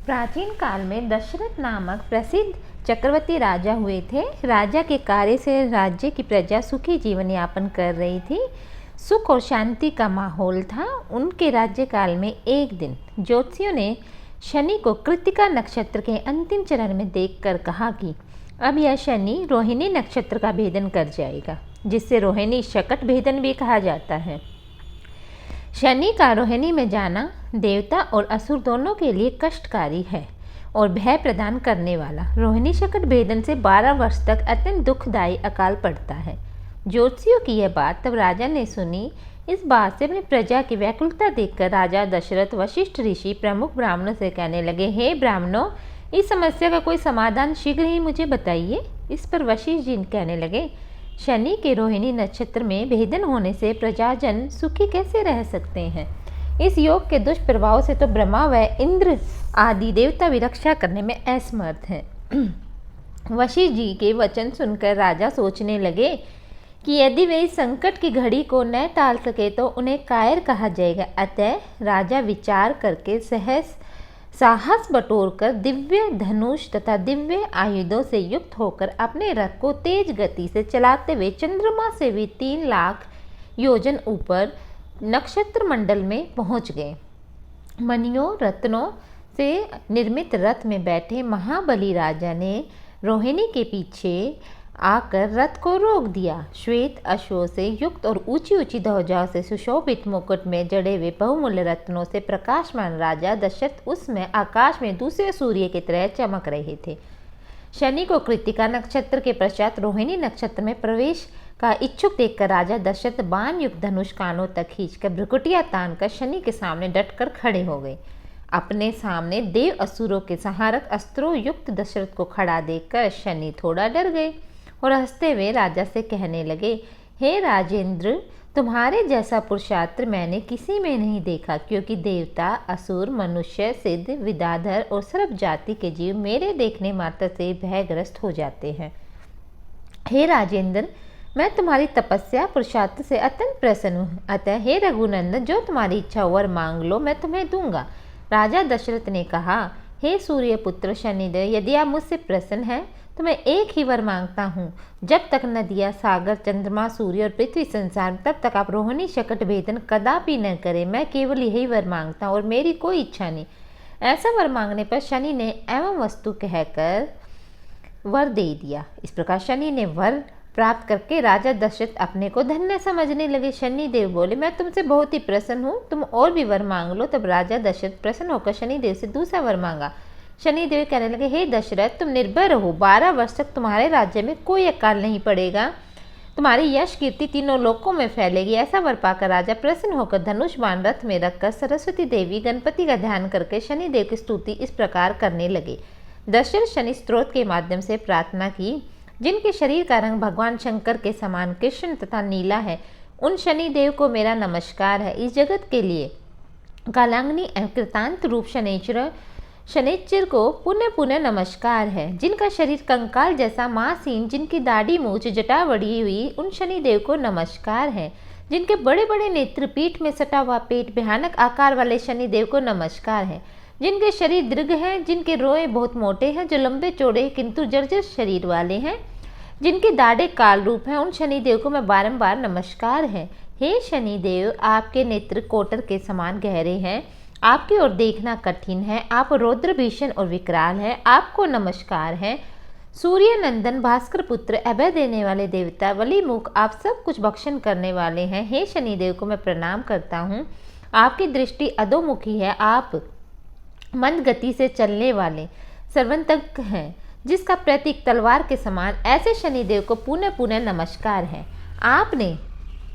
प्राचीन काल में दशरथ नामक प्रसिद्ध चक्रवर्ती राजा हुए थे। राजा के कार्य से राज्य की प्रजा सुखी जीवन यापन कर रही थी। सुख और शांति का माहौल था। उनके राज्यकाल में एक दिन ज्योतिषियों ने शनि को कृत्तिका नक्षत्र के अंतिम चरण में देखकर कहा कि अब यह शनि रोहिणी नक्षत्र का भेदन कर जाएगा, जिससे रोहिणी शकट भेदन भी कहा जाता है। शनि का रोहिणी में जाना देवता और असुर दोनों के लिए कष्टकारी है और भय प्रदान करने वाला। रोहिणी शकट भेदन से 12 वर्ष तक अत्यंत दुखदायी अकाल पड़ता है। ज्योतिषियों की यह बात तब राजा ने सुनी। इस बात से अपनी प्रजा की व्याकुलता देखकर राजा दशरथ वशिष्ठ ऋषि प्रमुख ब्राह्मणों से कहने लगे, हे ब्राह्मणों, इस समस्या का कोई समाधान शीघ्र ही मुझे बताइए। इस पर वशिष्ठ जी कहने लगे, शनि के रोहिणी नक्षत्र में भेदन होने से प्रजाजन सुखी कैसे रह सकते हैं? इस योग के दुष्प्रभाव से तो ब्रह्मा व इंद्र आदि देवता भी रक्षा करने में असमर्थ हैं। वशिष्ठ जी के वचन सुनकर राजा सोचने लगे कि यदि वे इस संकट की घड़ी को न टाल सके तो उन्हें कायर कहा जाएगा। अतः राजा विचार करके साहस बटोरकर दिव्य धनुष तथा दिव्य आयुधों से युक्त होकर अपने रथ को तेज गति से चलाते हुए चंद्रमा से भी 3 लाख योजन ऊपर नक्षत्र मंडल में पहुंच गए। मणियों रत्नों से निर्मित रथ में बैठे महाबली राजा ने रोहिणी के पीछे आकर रथ को रोक दिया। श्वेत अश्वों से युक्त और ऊंची ऊंची ध्वजाओं से सुशोभित मुकुट में जड़े हुए बहुमूल्य रत्नों से प्रकाशमान राजा दशरथ उसमें आकाश में दूसरे सूर्य की तरह चमक रहे थे। शनि को कृत्तिका नक्षत्र के पश्चात रोहिणी नक्षत्र में प्रवेश का इच्छुक देखकर राजा दशरथ बाण युक्त धनुष कानों तक खींचकर भ्रुकुटियां तानकर शनि के सामने डटकर खड़े हो गए। अपने सामने देव असुरों के संहारक अस्त्रों युक्त दशरथ को खड़ा देखकर शनि थोड़ा डर गए और हंसते हुए राजा से कहने लगे, हे राजेंद्र, तुम्हारे जैसा पुरुषार्थ मैंने किसी में नहीं देखा, क्योंकि देवता असुर मनुष्य सिद्ध विद्याधर और सर्व जाति के जीव मेरे देखने मात्र से भयग्रस्त हो जाते हैं। हे राजेंद्र, मैं तुम्हारी तपस्या पुरुषार्थ से अत्यंत प्रसन्न हूँ। अतः हे रघुनंदन, जो तुम्हारी इच्छा वर मांग लो, मैं तुम्हें दूंगा। राजा दशरथ ने कहा, हे सूर्यपुत्र शनिदेव, यदि आप मुझसे प्रसन्न हैं तो मैं एक ही वर मांगता हूँ। जब तक नदियाँ सागर चंद्रमा सूर्य और पृथ्वी संसार, तब तक आप रोहिणी शकट भेदन कदापि न करें। मैं केवल यही वर मांगता हूँ और मेरी कोई इच्छा नहीं। ऐसा वर मांगने पर शनि ने एवं वस्तु कहकर वर दे दिया। इस प्रकार शनि ने वर प्राप्त करके राजा दशरथ अपने को धन्य समझने लगे। शनिदेव बोले, मैं तुमसे बहुत ही प्रसन्न हूँ, तुम और भी वर मांग लो। तब राजा दशरथ प्रसन्न होकर शनिदेव से दूसरा वर मांगा। शनिदेव कहने लगे, हे दशरथ, तुम निर्भय रहो। 12 वर्ष तक तुम्हारे राज्य में कोई अकाल नहीं पड़ेगा। तुम्हारी यश कीर्ति तीनों लोकों में फैलेगी। ऐसा वर पाकर राजा प्रसन्न होकर धनुष बाण रथ में रखकर सरस्वती देवी गणपति का ध्यान करके शनिदेव की स्तुति इस प्रकार करने लगे। दशरथ शनि स्त्रोत के माध्यम से प्रार्थना की, जिनके शरीर का रंग भगवान शंकर के समान कृष्ण तथा नीला है, उन शनिदेव को मेरा नमस्कार है। इस जगत के लिए कालाग्नि कृतांत रूप शनैश्चर को पुनः पुनः नमस्कार है। जिनका शरीर कंकाल जैसा मांसहीन, जिनकी दाढ़ी मूछ जटा बढ़ी हुई, उन शनिदेव को नमस्कार है। जिनके बड़े बड़े नेत्र, पीठ में सटा हुआ पेट, भयानक आकार वाले शनिदेव को नमस्कार है। जिनके शरीर दीर्घ हैं, जिनके रोए बहुत मोटे हैं, जो लंबे चौड़े किंतु जर्जर शरीर वाले हैं, जिनकी दाढ़ें काल रूप हैं, उन शनिदेव को मैं बारंबार नमस्कार है। हे शनिदेव, आपके नेत्र कोटर के समान गहरे हैं, आपकी ओर देखना कठिन है, आप रौद्र भीषण और विकराल हैं, आपको नमस्कार है। सूर्य नंदन भास्कर पुत्र, अभय देने वाले देवता, बलि मुख, आप सब कुछ भक्षण करने वाले हैं। हे शनिदेव को मैं प्रणाम करता हूँ। आपकी दृष्टि अधोमुखी है, आप मंद गति से चलने वाले सर्वंतक हैं, जिसका प्रतीक तलवार के समान। ऐसे शनिदेव को पुनः पुनः नमस्कार है। आपने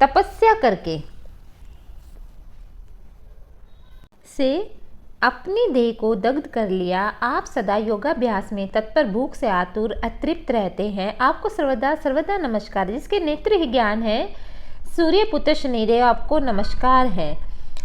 तपस्या करके से अपनी देह को दग्ध कर लिया। आप सदा योगाभ्यास में तत्पर, भूख से आतुर, अतृप्त रहते हैं। आपको सर्वदा सर्वदा नमस्कार। जिसके नेत्र ही ज्ञान है, सूर्यपुत्र शनिदेव आपको नमस्कार है।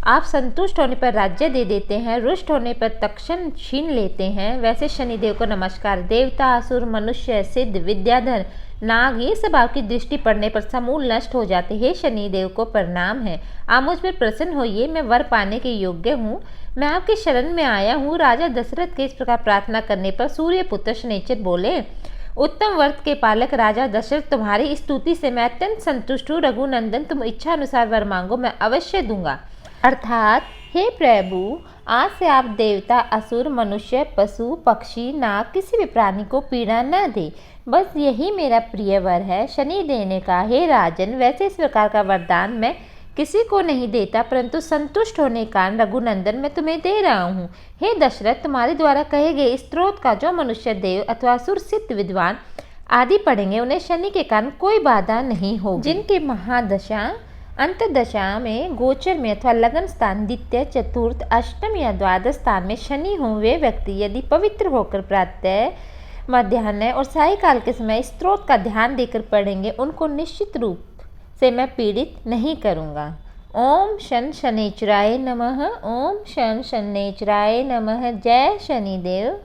आप संतुष्ट होने पर राज्य दे देते हैं, रुष्ट होने पर तक्षण छीन लेते हैं। वैसे शनिदेव को नमस्कार। देवता असुर मनुष्य सिद्ध विद्याधर नाग ये सब आपकी दृष्टि पड़ने पर समूल नष्ट हो जाते। हे शनिदेव को प्रणाम है, आप मुझ पर प्रसन्न होइए, मैं वर पाने के योग्य हूँ, मैं आपकी शरण में आया हूँ। राजा दशरथ के इस प्रकार प्रार्थना करने पर सूर्यपुत्र शनिचर बोले, उत्तम व्रत के पालक राजा दशरथ, तुम्हारी स्तुति से मैं अत्यंत संतुष्ट हूँ। रघुनंदन, तुम इच्छा अनुसार वर मांगो, मैं अवश्य दूंगा। अर्थात, हे प्रभु, आज से आप देवता, असुर, मनुष्य, पशु, पक्षी, नाग, किसी भी प्राणी को पीड़ा न दे, बस यही मेरा प्रिय वर है। शनिदेव ने कहा, हे राजन, वैसे इस प्रकार का वरदान मैं किसी को नहीं देता, परंतु संतुष्ट होने के कारण रघुनंदन मैं तुम्हें दे रहा हूँ। हे दशरथ, तुम्हारे द्वारा कहे गए स्त्रोत का जो मनुष्य, देव अथवा असुर, सिद्ध, विद्वान आदि पढ़ेंगे, उन्हें शनि के कारण कोई बाधा नहीं होगी। जिनके महादशा, अंतदशा में, गोचर में अथवा लगन स्थान, द्वितीय, चतुर्थ, अष्टम या द्वादश स्थान में शनि हो, वे व्यक्ति यदि पवित्र होकर प्रातः, मध्याह्न और सायकाल के समय स्त्रोत का ध्यान देकर पढ़ेंगे, उनको निश्चित रूप से मैं पीड़ित नहीं करूँगा। ओम शन शनैश्चराय नमः। ओम शन शनैश्चराय नमः। जय शनिदेव।